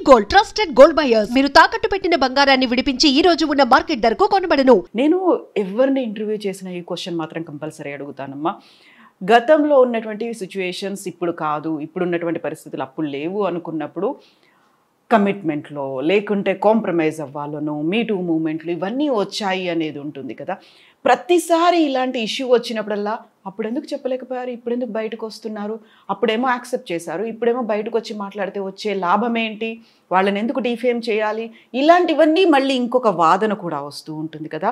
Gold trusted gold buyers మీరు తాకట్టు పెట్టిన బంగారాన్ని విడిపించి ఈ రోజు ఉన్న మార్కెట్ ధరకు కొనబడను. నేను ఎవరిని ఇంటర్వ్యూ చేసిన ఈ క్వశ్చన్ మాత్రం కంపల్సరీ అడుగుతానమ్మా. గతంలో ఉన్నటువంటి సిచ్యువేషన్స్ ఇప్పుడు కాదు, ఇప్పుడు ఉన్నటువంటి పరిస్థితులు అప్పుడు లేవు అనుకున్నప్పుడు కమిట్మెంట్లో లేకుంటే కాంప్రమైజ్ అవ్వాలను మీటూ మూమెంట్లు ఇవన్నీ వచ్చాయి అనేది ఉంటుంది కదా. ప్రతిసారి ఇలాంటి ఇష్యూ వచ్చినప్పుడల్లా అప్పుడు ఎందుకు చెప్పలేకపోయారు, ఇప్పుడు ఎందుకు బయటకు వస్తున్నారు, అప్పుడేమో యాక్సెప్ట్ చేశారు, ఇప్పుడేమో బయటకు వచ్చి మాట్లాడితే వచ్చే లాభం ఏంటి, వాళ్ళని ఎందుకు డిఫేమ్ చేయాలి, ఇలాంటివన్నీ మళ్ళీ ఇంకొక వాదన కూడా వస్తూ ఉంటుంది కదా.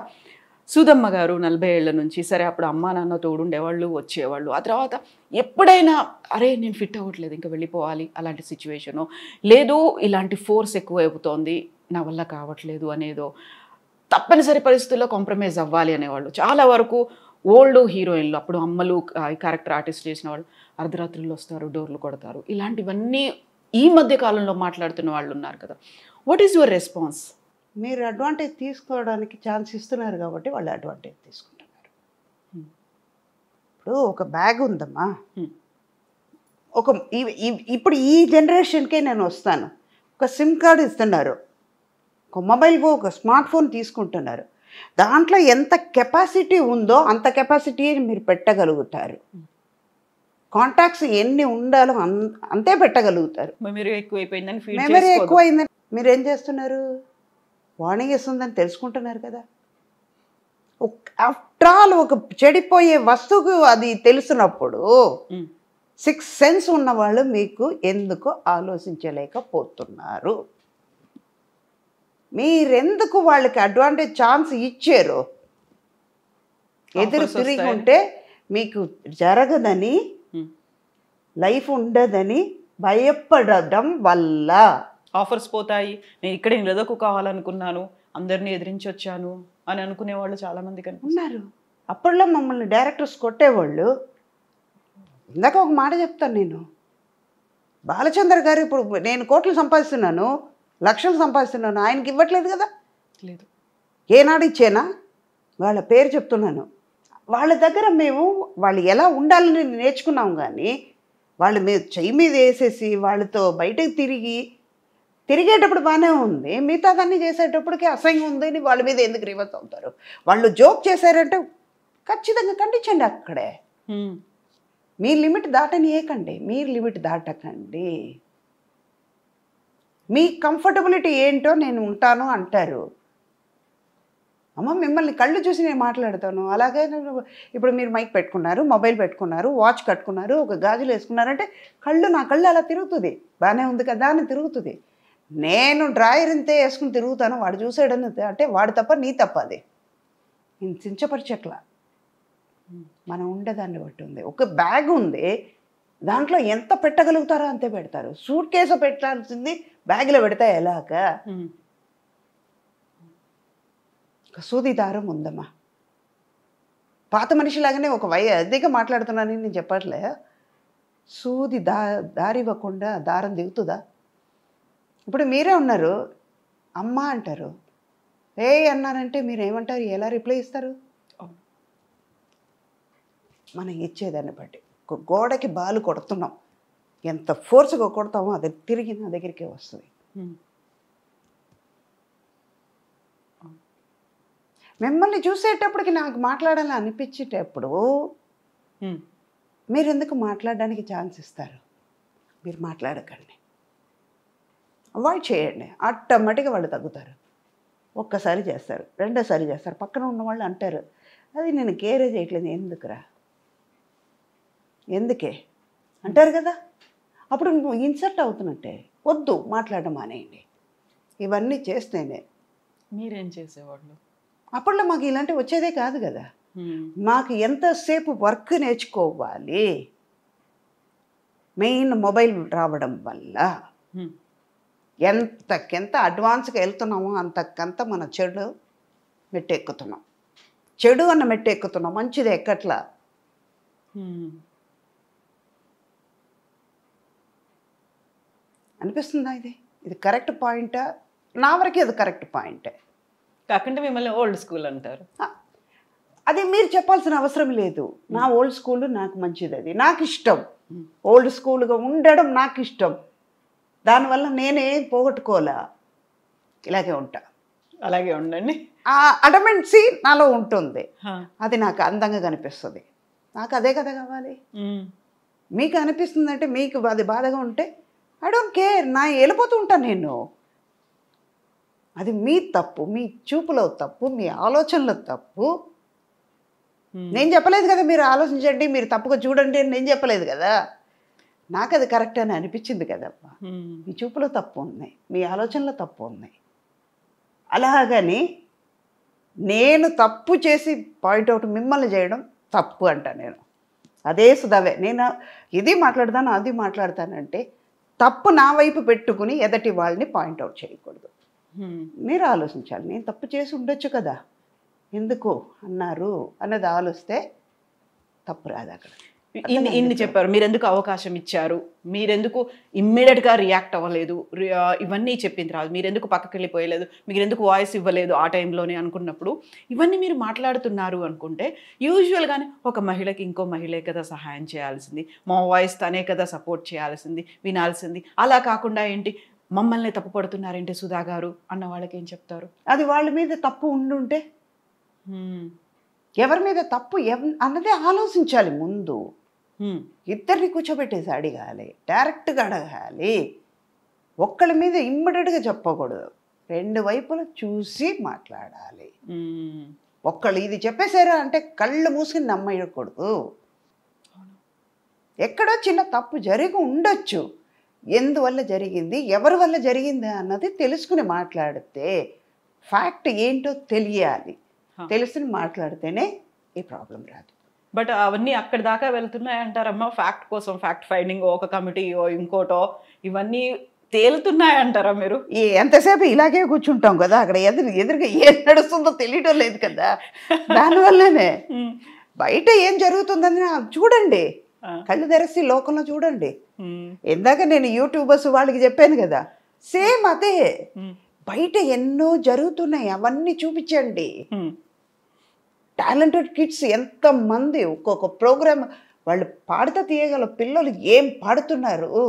సుధమ్మ గారు 40 ఏళ్ల నుంచి సరే అప్పుడు అమ్మా నాన్న తోడుండేవాళ్ళు వచ్చేవాళ్ళు, ఆ తర్వాత ఎప్పుడైనా అరే నేను ఫిట్ అవ్వట్లేదు ఇంకా వెళ్ళిపోవాలి అలాంటి సిచ్యువేషను, లేదు ఇలాంటి ఫోర్స్ ఎక్కువ అయిపోతుంది నా వల్ల కావట్లేదు అనేదో, తప్పనిసరి పరిస్థితుల్లో కాంప్రమైజ్ అవ్వాలి అనేవాళ్ళు. చాలా వరకు ఓల్డ్ హీరోయిన్లు అప్పుడు అమ్మలు క్యారెక్టర్ ఆర్టిస్ట్ చేసిన వాళ్ళు అర్ధరాత్రులు వస్తారు, డోర్లు కొడతారు, ఇలాంటివన్నీ ఈ మధ్య కాలంలో మాట్లాడుతున్న వాళ్ళు ఉన్నారు కదా. What is your response? మీరు అడ్వాంటేజ్ తీసుకోవడానికి ఛాన్స్ ఇస్తున్నారు కాబట్టి వాళ్ళు అడ్వాంటేజ్ తీసుకుంటున్నారు. ఇప్పుడు ఒక బ్యాగ్ ఉందమ్మా, ఒక ఇప్పుడు ఈ జనరేషన్కే నేను వస్తాను, ఒక సిమ్ కార్డు ఇస్తున్నారు, ఒక మొబైల్ ఒక స్మార్ట్ ఫోన్ తీసుకుంటున్నారు, దాంట్లో ఎంత కెపాసిటీ ఉందో అంత కెపాసిటీ మీరు పెట్టగలుగుతారు. కాంటాక్ట్స్ ఎన్ని ఉండాలో అంతే పెట్టగలుగుతారు. మెమరీ ఎక్కువైపోయిందని మెమరీ ఎక్కువైందని మీరు ఏం చేస్తున్నారు, వార్నింగ్ ఇస్తుందని తెలుసుకుంటున్నారు కదా. ఆఫ్టర్ ఆల్ ఒక చెడిపోయే వస్తువుకు అది తెలుసున్నప్పుడు 6 సెన్స్ ఉన్న వాళ్ళు మీకు ఎందుకు ఆలోచించలేకపోతున్నారు, మీరెందుకు వాళ్ళకి అడ్వాంటేజ్ ఛాన్స్ ఇచ్చారు? ఎదురు తిరిగి ఉంటే మీకు జరగదని, లైఫ్ ఉండదని భయపడడం వల్ల ఆఫర్స్ పోతాయి, నేను ఇక్కడ నిలదొక్కు కావాలనుకున్నాను అందరినీ ఎదిరించి వచ్చాను అని అనుకునే వాళ్ళు చాలామంది ఉన్నారు. అప్పట్లో మమ్మల్ని డైరెక్టర్స్ కొట్టేవాళ్ళు. ఇందాక ఒక మాట చెప్తాను, నేను బాలచంద్ర గారు ఇప్పుడు నేను కోట్లు సంపాదిస్తున్నాను, లక్షలు సంపాదిస్తున్నాను, ఆయనకి ఇవ్వట్లేదు కదా. లేదు, ఏనాడు ఇచ్చేనా? వాళ్ళ పేరు చెప్తున్నాను. వాళ్ళ దగ్గర మేము వాళ్ళు ఎలా ఉండాలని నేర్చుకున్నాం, కానీ వాళ్ళు మేము చెయ్యి మీద వేసేసి వాళ్ళతో బయటకు తిరిగేటప్పుడు బాగానే ఉంది, మిగతా దాన్ని చేసేటప్పటికి అసహ్యం ఉంది అని వాళ్ళ మీద ఎందుకు రివర్స్ అవుతారు? వాళ్ళు జోక్ చేశారంటే ఖచ్చితంగా ఖండించండి. అక్కడే మీ లిమిట్ దాటనియకండి, మీరు లిమిట్ దాటకండి. మీ కంఫర్టబిలిటీ ఏంటో నేను ఉంటాను అంటారు. అమ్మ మిమ్మల్ని కళ్ళు చూసి నేను మాట్లాడతాను, అలాగే ఇప్పుడు మీరు మైక్ పెట్టుకున్నారు, మొబైల్ పెట్టుకున్నారు, వాచ్ కట్టుకున్నారు, ఒక గాజులు వేసుకున్నారంటే నా కళ్ళు అలా తిరుగుతుంది, బాగానే ఉంది కదా అని తిరుగుతుంది. నేను డ్రాయర్ ఇంతే వేసుకుని తిరుగుతాను, వాడు చూసాడని అంటే వాడు తప్ప నీ తప్ప, అది నేను చించపరిచట్లా. మనం ఉండేదాన్ని బట్టి ఉంది. ఒక బ్యాగ్ ఉంది, దాంట్లో ఎంత పెట్టగలుగుతారో అంతే పెడతారు. సూట్ కేసు పెట్టాల్సింది బ్యాగ్లో పెడతా ఎలాగా? సూది దారం ఉందమ్మా. పాత మనిషిలాగానే ఒక అధిక మాట్లాడుతున్నానని నేను చెప్పట్లే. సూది దారివ్వకుండా దారం దిగుతుందా? ఇప్పుడు మీరే ఉన్నారు, అమ్మ అంటారు, ఏ అన్నారంటే మీరు ఏమంటారు, ఎలా రిప్లై ఇస్తారు? మనం ఇచ్చేదాన్ని బట్టి. ఒక గోడకి బాలు కొడుతున్నాం, ఎంత ఫోర్స్గా కొడతామో అది తిరిగి నా దగ్గరికే వస్తుంది. మిమ్మల్ని చూసేటప్పటికి నాకు మాట్లాడాలని అనిపించేటప్పుడు మీరు ఎందుకు మాట్లాడడానికి ఛాన్స్ ఇస్తారు? మీరు మాట్లాడకండి, అవాయిడ్ చేయండి. ఆటోమేటిక్గా వాళ్ళు తగ్గుతారు. ఒక్కసారి చేస్తారు, రెండోసారి చేస్తారు, పక్కన ఉన్న వాళ్ళు అంటారు, అది నేను కేరే చేయట్లేదు, ఎందుకురా, ఎందుకే అంటారు కదా. అప్పుడు ఇన్సర్ట్ అవుతున్నట్టే, వద్దు మాట్లాడడం మానేయండి. ఇవన్నీ చేస్తేనే. మీరేం చేసేవాళ్ళు? అప్పట్లో మాకు ఇలాంటివి వచ్చేదే కాదు కదా. మాకు ఎంతసేపు వర్క్ నేర్చుకోవాలి, మెయిన్ మొబైల్ రావడం వల్ల ఎంతకెంత అడ్వాన్స్గా వెళ్తున్నామో అంతకంత మన చెడు మెట్టెక్కుతున్నాం. చెడు అన్న మెట్టెక్కుతున్నాం, మంచిది ఎక్కట్లా. అనిపిస్తుందా ఇది కరెక్ట్ పాయింటా? నా వరకే అది కరెక్ట్ పాయింటే. కాకుండా మిమ్మల్ని ఓల్డ్ స్కూల్ అంటారు. అది మీరు చెప్పాల్సిన అవసరం లేదు. నా ఓల్డ్ స్కూల్ నాకు మంచిది, అది నాకు ఇష్టం. ఓల్డ్ స్కూల్గా ఉండడం నాకు ఇష్టం. దానివల్ల నేనే పోగొట్టుకోలే, ఇలాగే ఉంటా. అలాగే ఉండండి. ఆ అడమెంట్సీ నాలో ఉంటుంది, అది నాకు అందంగా కనిపిస్తుంది. నాకు అదే కదా కావాలి. మీకు అనిపిస్తుందంటే, మీకు అది బాధగా ఉంటే ఐ డోంట్ కేర్, నా వెళ్ళిపోతూ ఉంటాను నేను. అది మీ తప్పు, మీ చూపులో తప్పు, మీ ఆలోచనలో తప్పు. నేను చెప్పలేదు కదా మీరు ఆలోచించండి, మీరు తప్పుగా చూడండి అని నేను చెప్పలేదు కదా. నాకు అది కరెక్ట్ అని అనిపించింది కదమ్మా. మీ చూపులో తప్పు ఉంది, మీ ఆలోచనలో తప్పు ఉన్నాయి. అలాగని నేను తప్పు చేసి పాయింట్అవుట్ మిమ్మల్ని చేయడం తప్పు అంట నేను. అదే సుధావే, నేను ఇది మాట్లాడతాను అది మాట్లాడతానంటే తప్పు నా వైపు పెట్టుకుని ఎదటి వాళ్ళని పాయింట్అవుట్ చేయకూడదు. మీరు ఆలోచించాలి, నేను తప్పు చేసి ఉండొచ్చు కదా, ఎందుకు అన్నారు అన్నది ఆలోచిస్తే తప్పు రాదు అక్కడ. ఇన్ని చెప్పారు, మీరెందుకు అవకాశం ఇచ్చారు, మీరెందుకు ఇమ్మీడియట్గా రియాక్ట్ అవ్వలేదు, ఇవన్నీ చెప్పిన తర్వాత మీరెందుకు పక్కకి వెళ్ళిపోయలేదు, మీరెందుకు వాయిస్ ఇవ్వలేదు ఆ టైంలోనే అనుకున్నప్పుడు ఇవన్నీ మీరు మాట్లాడుతున్నారు అనుకుంటే, యూజువల్గానే ఒక మహిళకి ఇంకో మహిళే కదా సహాయం చేయాల్సింది, మా వాయిస్ తనే కదా సపోర్ట్ చేయాల్సింది, వినాల్సింది. అలా కాకుండా ఏంటి మమ్మల్ని తప్పు పడుతున్నారేంటి సుధా గారు అన్న వాళ్ళకి ఏం చెప్తారు? అది వాళ్ళ మీద తప్పు ఉండుంటే, ఎవరి మీద తప్పు అన్నదే ఆలోచించాలి ముందు. ఇద్దరిని కూర్చోబెట్టేసి అడగాలి, డైరెక్ట్గా అడగాలి. ఒక్కళ్ళ మీద ఇమ్మీడియట్గా చెప్పకూడదు, రెండు వైపులా చూసి మాట్లాడాలి. ఒక్కళ్ళు ఇది చెప్పేశారా అంటే కళ్ళు మూసుకుని నమ్మకూడదు. ఎక్కడో చిన్న తప్పు జరిగి ఉండొచ్చు, ఎందువల్ల జరిగింది, ఎవరి వల్ల జరిగింది అన్నది తెలుసుకుని మాట్లాడితే, ఫ్యాక్ట్ ఏంటో తెలియాలి, తెలుసుకుని మాట్లాడితేనే ఈ ప్రాబ్లం రాదు. బట్ అవన్నీ అక్కడి దాకా వెళ్తున్నాయి అంటారమ్మా, ఫ్యాక్ట్ కోసం, ఫ్యాక్ట్ ఫైండింగ్, ఒక కమిటీయో ఇంకోటో ఇవన్నీ తేలుతున్నాయి అంటారా మీరు? ఎంతసేపు ఇలాగే కూర్చుంటాం కదా, అక్కడ ఎదురుగా ఏం నడుస్తుందో తెలియడం లేదు కదా. దానివల్లనే బయట ఏం జరుగుతుందని చూడండి, కళ్ళు తెరిసి లోకంలో చూడండి. ఇందాక నేను యూట్యూబర్స్ వాళ్ళకి చెప్పాను కదా, సేమ్ అదే. బయట ఎన్నో జరుగుతున్నాయి, అవన్నీ చూపించండి. టాలెంటెడ్ కిడ్స్ ఎంతమంది, ఒక్కొక్క ప్రోగ్రామ్ వాళ్ళు పాడుతా తీయగల పిల్లలు ఏం పాడుతున్నారు,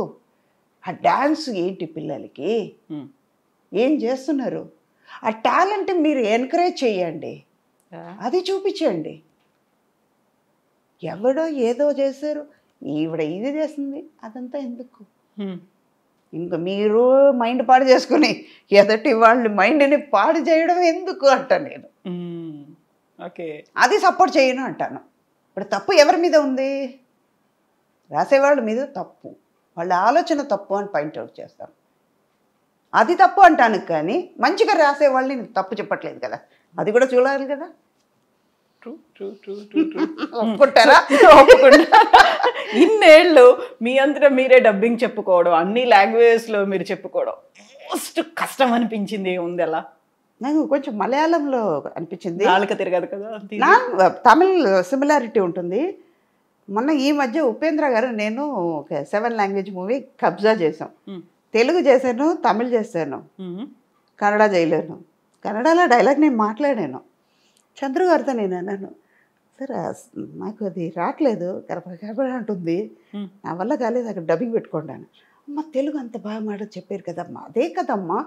ఆ డాన్స్ ఏంటి, పిల్లలకి ఏం చేస్తున్నారు, ఆ టాలెంట్ మీరు ఎంకరేజ్ చేయండి, అది చూపించండి. ఎవడో ఏదో చేశారు, ఈవిడ ఇది చేస్తుంది, అదంతా ఎందుకు? ఇంకా మీరు మైండ్ పాడు చేసుకుని ఎదటి వాళ్ళ మైండ్ని పాడు చేయడం ఎందుకు అంట నేను. ఓకే, అది సపోర్ట్ చేయను అంటాను. ఇప్పుడు తప్పు ఎవరి మీద ఉంది? రాసేవాళ్ళ మీద తప్పు, వాళ్ళ ఆలోచన తప్పు అని పాయింట్అవుట్ చేస్తాను, అది తప్పు అంటాను. కానీ మంచిగా రాసేవాళ్ళని నేను తప్పు చెప్పట్లేదు కదా, అది కూడా చూడాలి కదా. ఒప్పుకుంటారా? ఒప్పుకుంటా. ఇన్నేళ్ళు మీ అంతటా మీరే డబ్బింగ్ చెప్పుకోవడం, అన్ని లాంగ్వేజెస్లో మీరు చెప్పుకోవడం మోస్ట్ కష్టం అనిపించింది ఏముంది? అలా నాకు కొంచెం మలయాళంలో అనిపించింది, నాలుక తిరగదు కదా, తమిళ్ సిమిలారిటీ ఉంటుంది. మొన్న ఈ మధ్య ఉపేంద్ర గారు నేను ఒక 7 లాంగ్వేజ్ మూవీ కబ్జా చేసాం. తెలుగు చేశాను, తమిళ్ చేశాను, కన్నడ చేయలేను. కన్నడలో డైలాగ్ నేను మాట్లాడాను. చంద్రు గారితో నేను అన్నాను, సార్ నాకు అది రావట్లేదు, కరపర అంటుంది, నా వల్ల కాలేదు, అక్కడ డబ్బింగ్ పెట్టుకున్నాను. అమ్మ తెలుగు అంత బాగా మాట చెప్పారు కదమ్మా, అదే కదమ్మా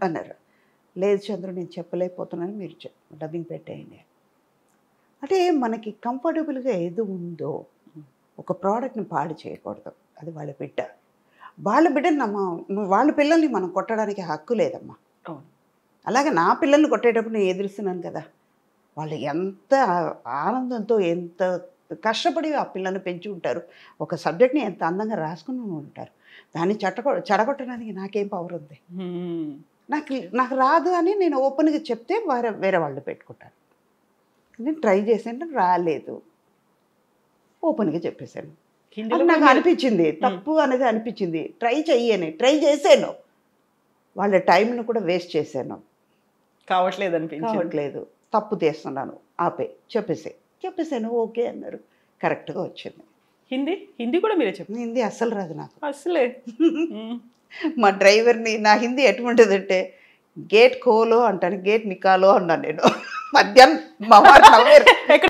అన్నారు. లేదు చంద్రు నేను చెప్పలేకపోతున్నాను, మీరు డబ్బింగ్ పెట్టేయండి. అంటే మనకి కంఫర్టబుల్గా ఏది ఉందో ఒక ప్రోడక్ట్ని పాడు చేయకూడదు, అది వాళ్ళ బిడ్డ. వాళ్ళ బిడ్డని వాళ్ళ పిల్లల్ని మనం కొట్టడానికి హక్కు లేదమ్మా. అలాగే నా పిల్లల్ని కొట్టేటప్పుడు నేను ఎదురుస్తున్నాను కదా, వాళ్ళు ఎంత ఆనందంతో ఎంత కష్టపడి ఆ పిల్లల్ని పెంచి ఉంటారు, ఒక సబ్జెక్ట్ని ఎంత అందంగా రాసుకుని ఉంటారు, దాన్ని చెడగొట్టడానికి నాకేం పవర్ ఉంది? నాకు రాదు అని నేను ఓపెన్గా చెప్తే వేరే వాళ్ళు పెట్టుకుంటారు. నేను ట్రై చేశాను, రాలేదు, ఓపెన్గా చెప్పేశాను. నాకు అనిపించింది తప్పు అనేది అనిపించింది, ట్రై చేశాను, వాళ్ళ టైంను కూడా వేస్ట్ చేశాను, కావట్లేదు, తప్పు తీస్తున్నాను, చెప్పేసాను, ఓకే అన్నారు, కరెక్ట్గా వచ్చింది. హిందీ కూడా మీరే చెప్పండి. హిందీ అస్సలు రాదు నాకు, అసలే. మా డ్రైవర్ని నా హిందీ ఎటువంటిదంటే గేట్ ఖోలో అంటాను, గేట్ నికాలో అన్నాను నేను. మధ్యాహ్నం మా వారు